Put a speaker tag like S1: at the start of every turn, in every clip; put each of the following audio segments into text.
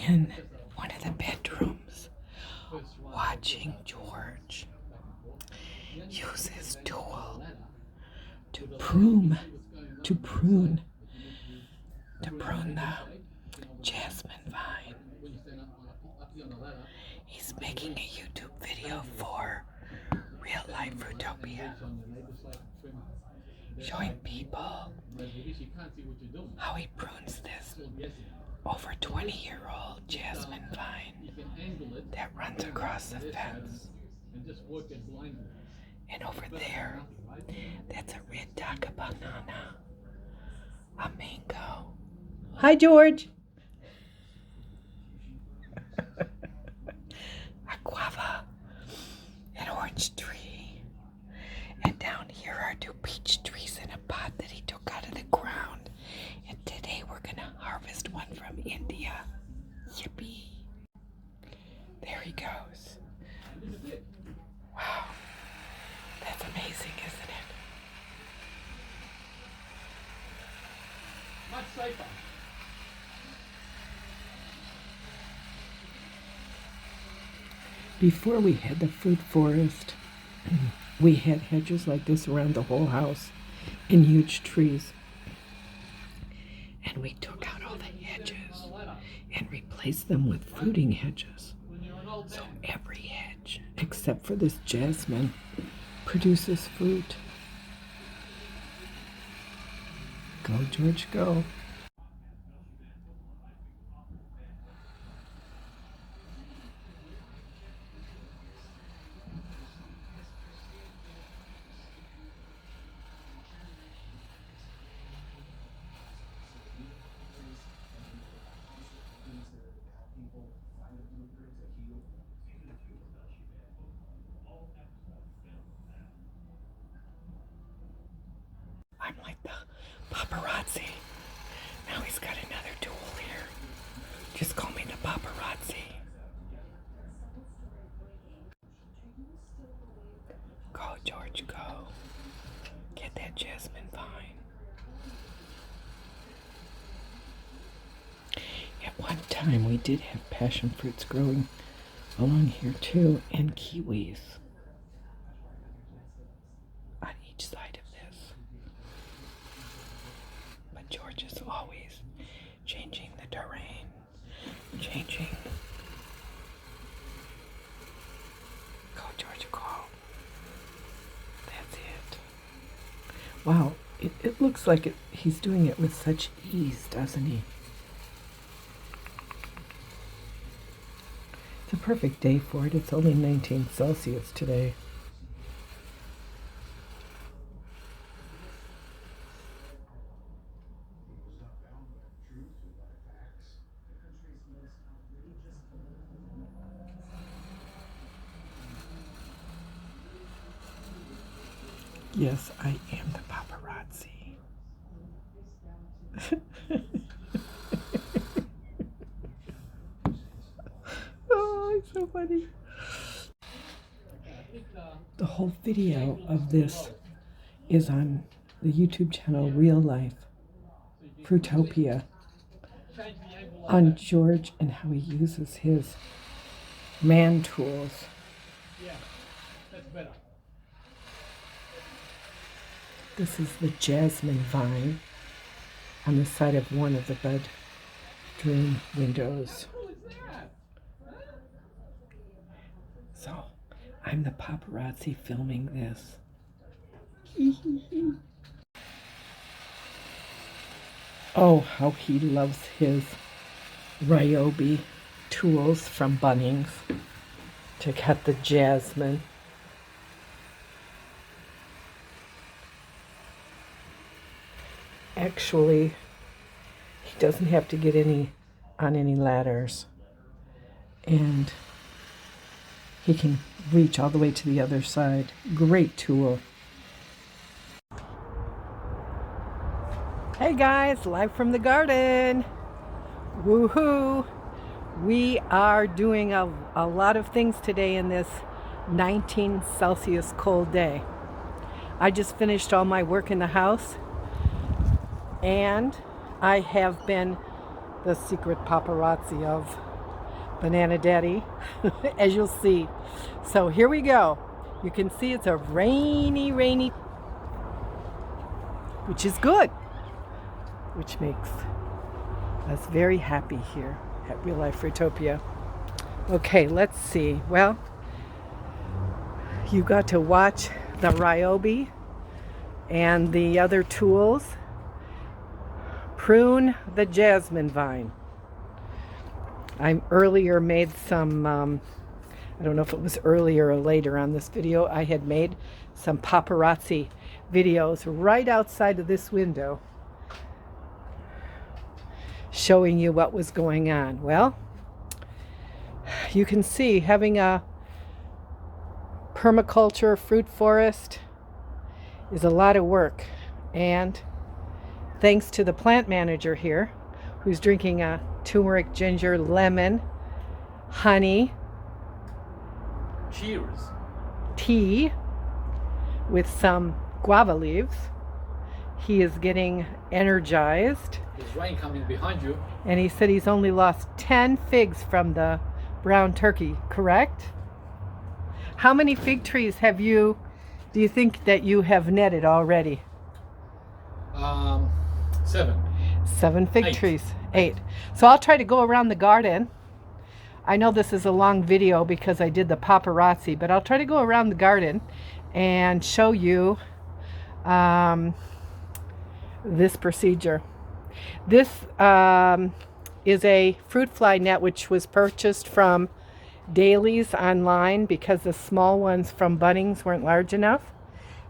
S1: in one of the bedrooms watching George use his tool to prune the jasmine vine. He's making a YouTube video for Real Life Fruitopia, showing people how he prunes this over 20-year-old jasmine vine that runs across the fence. And over there, that's a red taca banana, a mango. Hi, George. A guava, an orange tree. And down here are 2 peach trees in a pot that he took out of the ground. And today we're going to harvest one from India. Yippee. There he goes. Wow. That's amazing, isn't it? Much safer. Before we had the fruit forest, we had hedges like this around the whole house and huge trees. And we took out all the hedges and replaced them with fruiting hedges. So every hedge, except for this jasmine, produces fruit. Go, George, go. I'm like the paparazzi. Now he's got another tool here. Just call me the paparazzi. Go, George, go. Get that jasmine vine. At one time, we did have passion fruits growing along here too, and kiwis on each side of this. But George is always changing the terrain, changing. Go, George, go. That's it. Wow, it looks like he's doing it with such ease, doesn't he? It's a perfect day for it. It's only 19 Celsius today. Yes, I am the paparazzi. Oh, it's so funny. The whole video of this is on the YouTube channel Real Life Fruitopia, on George and how he uses his man tools. Yeah, that's better. This is the jasmine vine on the side of one of the bedroom windows. So, I'm the paparazzi filming this. Oh, how he loves his Ryobi tools from Bunnings to cut the jasmine. Actually, he doesn't have to get on any ladders, and he can reach all the way to the other side. Great tool. Hey guys, live from the garden. Woohoo! We are doing a lot of things today in this 19 Celsius cold day. I just finished all my work in the house, and I have been the secret paparazzi of Banana Daddy, as you'll see. So here we go. You can see it's a rainy, which is good, which makes us very happy here at Real Life Fruitopia. Okay, let's see. Well, you got to watch the ryobi and the other tools prune the jasmine vine. I earlier made some, I don't know if it was earlier or later on this video, I had made some paparazzi videos right outside of this window showing you what was going on. Well, you can see having a permaculture fruit forest is a lot of work, and thanks to the plant manager here who's drinking a turmeric, ginger, lemon, honey,
S2: cheers,
S1: tea with some guava leaves, he is getting energized.
S2: There's rain coming behind you.
S1: And he said he's only lost 10 figs from the brown turkey, correct? How many fig trees do you think that you have netted already?
S2: 7.
S1: 7 fig
S2: 8.
S1: trees. 8. So I'll try to go around the garden. I know this is a long video because I did the paparazzi, but I'll try to go around the garden and show you this procedure. This is a fruit fly net which was purchased from Dailies online because the small ones from Bunnings weren't large enough.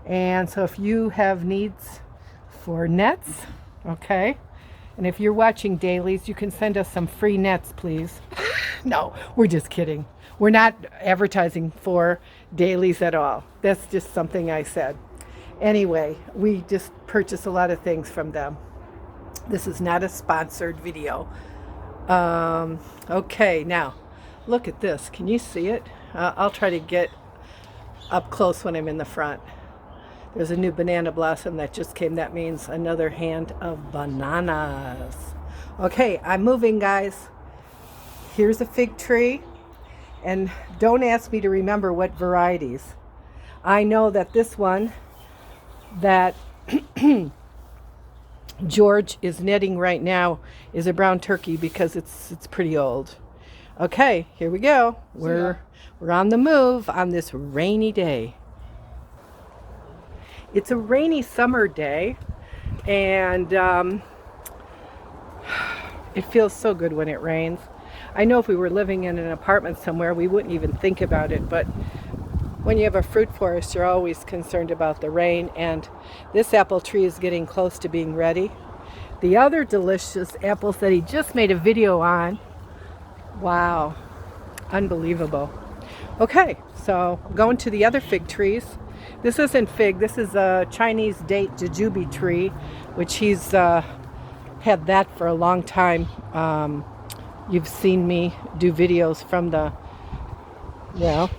S1: And so if you have needs for nets, okay, and if you're watching Dailies, you can send us some free nets, please. No, we're just kidding. We're not advertising for Dailies at all. That's just something I said. Anyway, we just purchase a lot of things from them. This is not a sponsored video. Okay, now look at this. Can you see it? I'll try to get up close when I'm in the front. There's a new banana blossom that just came. That means another hand of bananas. Okay, I'm moving, guys. Here's a fig tree. And don't ask me to remember what varieties. I know that this one that George is netting right now is a brown turkey because it's pretty old. Okay, here we go. We're on the move on this rainy day. It's a rainy summer day, and it feels so good when it rains. I know if we were living in an apartment somewhere, we wouldn't even think about it, but when you have a fruit forest, you're always concerned about the rain, and this apple tree is getting close to being ready. The other delicious apples that he just made a video on, wow, unbelievable. Okay, so going to the other fig trees. This isn't fig, this is a Chinese date jujube tree, which he's had that for a long time. You've seen me do videos from the, well,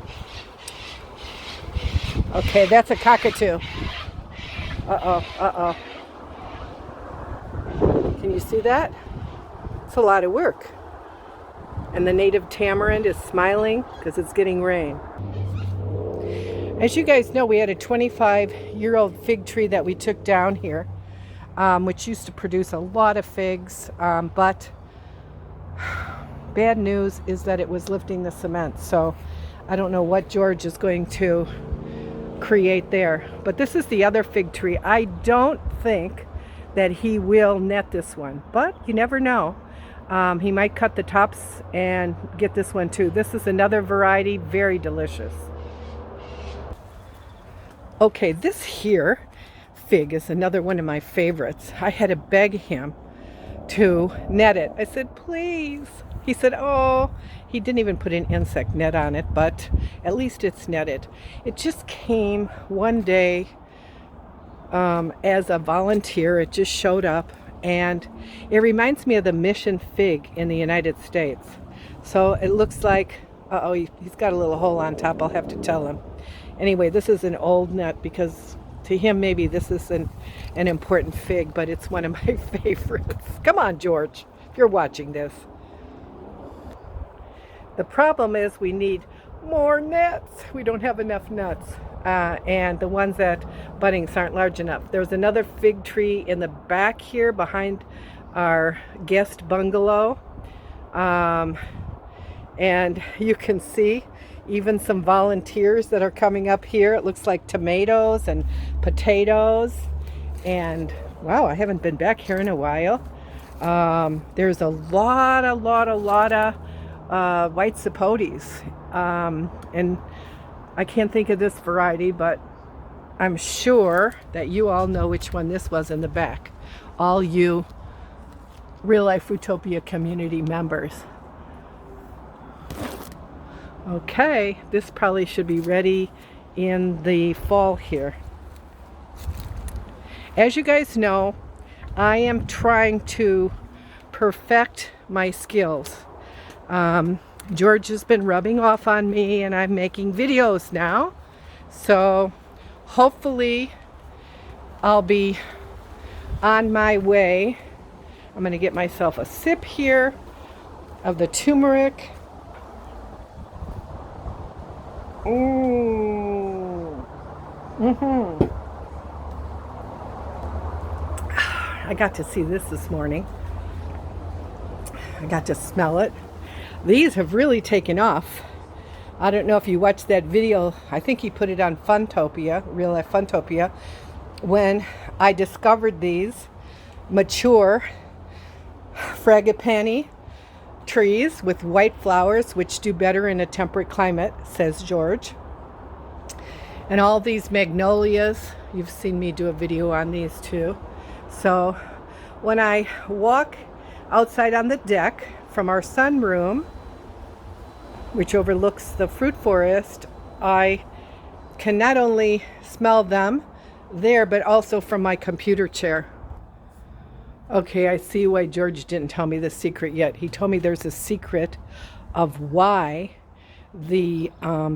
S1: okay, that's a cockatoo. Uh-oh. Can you see that? It's a lot of work. And the native tamarind is smiling because it's getting rain. As you guys know, we had a 25-year-old fig tree that we took down here, which used to produce a lot of figs, but bad news is that it was lifting the cement. So I don't know what George is going to create there. But this is the other fig tree. I don't think that he will net this one, but you never know. He might cut the tops and get this one too. This is another variety, very delicious. Okay, this here fig is another one of my favorites. I had to beg him to net it. I said, please. He said, oh, he didn't even put an insect net on it, but at least it's netted. It just came one day as a volunteer. It just showed up, and it reminds me of the mission fig in the United States. So it looks like, uh-oh, he's got a little hole on top. I'll have to tell him. Anyway, this is an old net because to him maybe this isn't an important fig, but it's one of my favorites. Come on, George, if you're watching this. The problem is we need more nuts. We don't have enough nuts. And the ones that buddings aren't large enough. There's another fig tree in the back here behind our guest bungalow. And you can see even some volunteers that are coming up here. It looks like tomatoes and potatoes. And wow, I haven't been back here in a while. There's a lot of white sapotes. And I can't think of this variety, but I'm sure that you all know which one this was in the back. All you Real Life Fruitopia community members. Okay, this probably should be ready in the fall here. As you guys know, I am trying to perfect my skills. George has been rubbing off on me and I'm making videos now. So hopefully I'll be on my way. I'm going to get myself a sip here of the turmeric. I got to see this morning. I got to smell it. These have really taken off. I don't know if you watched that video. I think he put it on Funtopia, Real Life Funtopia, when I discovered these mature frangipani trees with white flowers, which do better in a temperate climate, says George. And all these magnolias, you've seen me do a video on these too. So when I walk outside on the deck from our sunroom, which overlooks the fruit forest, I can not only smell them there, but also from my computer chair. Okay, I see why George didn't tell me the secret yet. He told me there's a secret of why the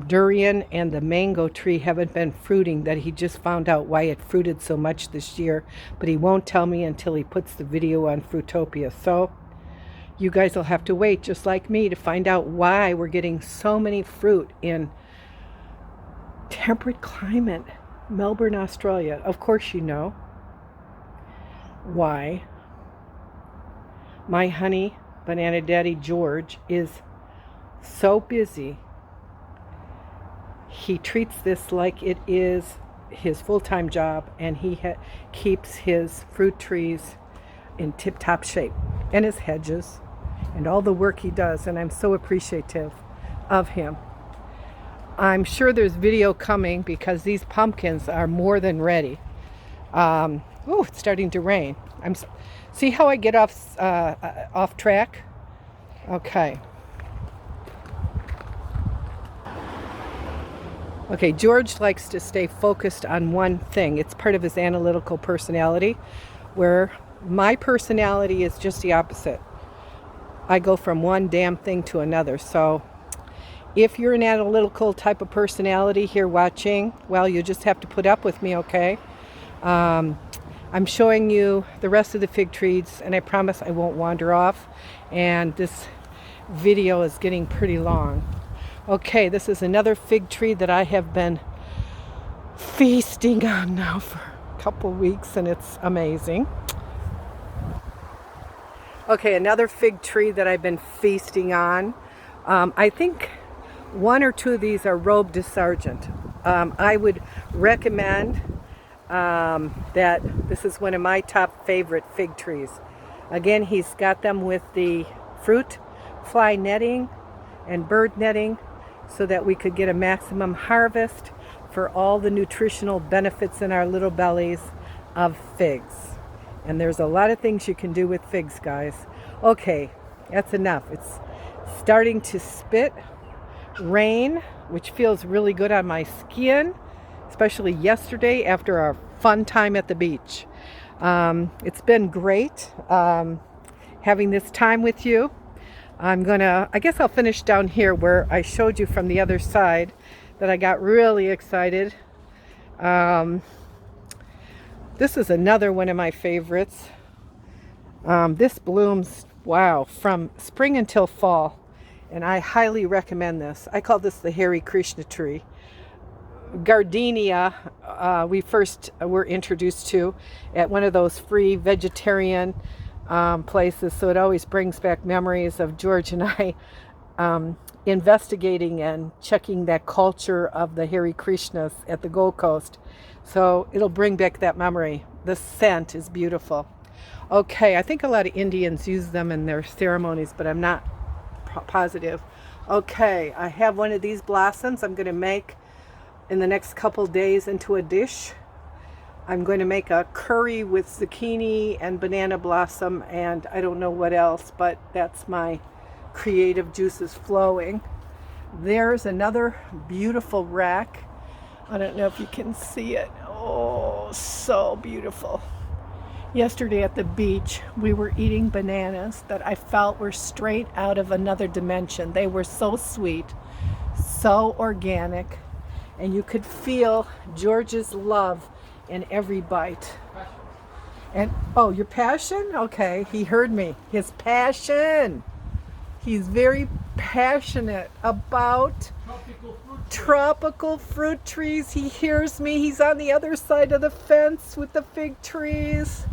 S1: durian and the mango tree haven't been fruiting, that he just found out why it fruited so much this year, but he won't tell me until he puts the video on Fruitopia. So you guys will have to wait, just like me, to find out why we're getting so many fruit in temperate climate, Melbourne, Australia. Of course you know why my honey banana daddy George is so busy. He treats this like it is his full-time job, and he keeps his fruit trees in tip-top shape, and his hedges and all the work he does, and I'm so appreciative of him. I'm sure there's video coming because these pumpkins are more than ready. It's starting to rain. See how I get off track? Okay. Okay, George likes to stay focused on one thing. It's part of his analytical personality, where my personality is just the opposite. I go from one damn thing to another. So if you're an analytical type of personality here watching, well, you just have to put up with me, okay? I'm showing you the rest of the fig trees, and I promise I won't wander off. And this video is getting pretty long. Okay, this is another fig tree that I have been feasting on now for a couple weeks, and it's amazing. Okay, another fig tree that I've been feasting on. I think one or two of these are Robe de Sargent. I would recommend that this is one of my top favorite fig trees. Again, he's got them with the fruit fly netting and bird netting so that we could get a maximum harvest for all the nutritional benefits in our little bellies of figs. And there's a lot of things you can do with figs, guys. Okay, that's enough. It's starting to spit rain, which feels really good on my skin, especially yesterday after our fun time at the beach. It's been great having this time with you. I guess I'll finish down here where I showed you from the other side that I got really excited. This is another one of my favorites. This blooms, wow, from spring until fall. And I highly recommend this. I call this the Hare Krishna tree. Gardenia, we first were introduced to at one of those free vegetarian places. So it always brings back memories of George and I investigating and checking that culture of the Hare Krishnas at the Gold Coast. So it'll bring back that memory. The scent is beautiful. Okay, I think a lot of Indians use them in their ceremonies, but I'm not positive. Okay, I have one of these blossoms I'm going to make in the next couple days into a dish. I'm going to make a curry with zucchini and banana blossom and I don't know what else, but that's my creative juices flowing. There's another beautiful rack. I don't know if you can see it. Oh, so beautiful. Yesterday at the beach, we were eating bananas that I felt were straight out of another dimension. They were so sweet, so organic, and you could feel George's love in every bite. And, oh, your passion? Okay, he heard me. His passion. He's very passionate about tropical fruit trees. He hears me. He's on the other side of the fence with the fig trees.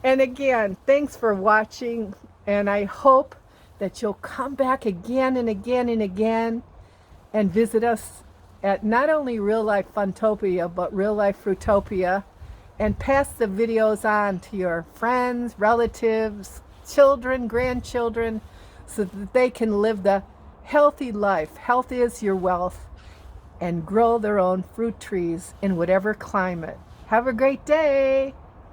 S1: And again, thanks for watching. And I hope that you'll come back again and again and again and visit us at not only Real Life Funtopia, but Real Life Fruitopia. And pass the videos on to your friends, relatives, children, grandchildren, so that they can live the healthy life. Health is your wealth. And grow their own fruit trees in whatever climate. Have a great day.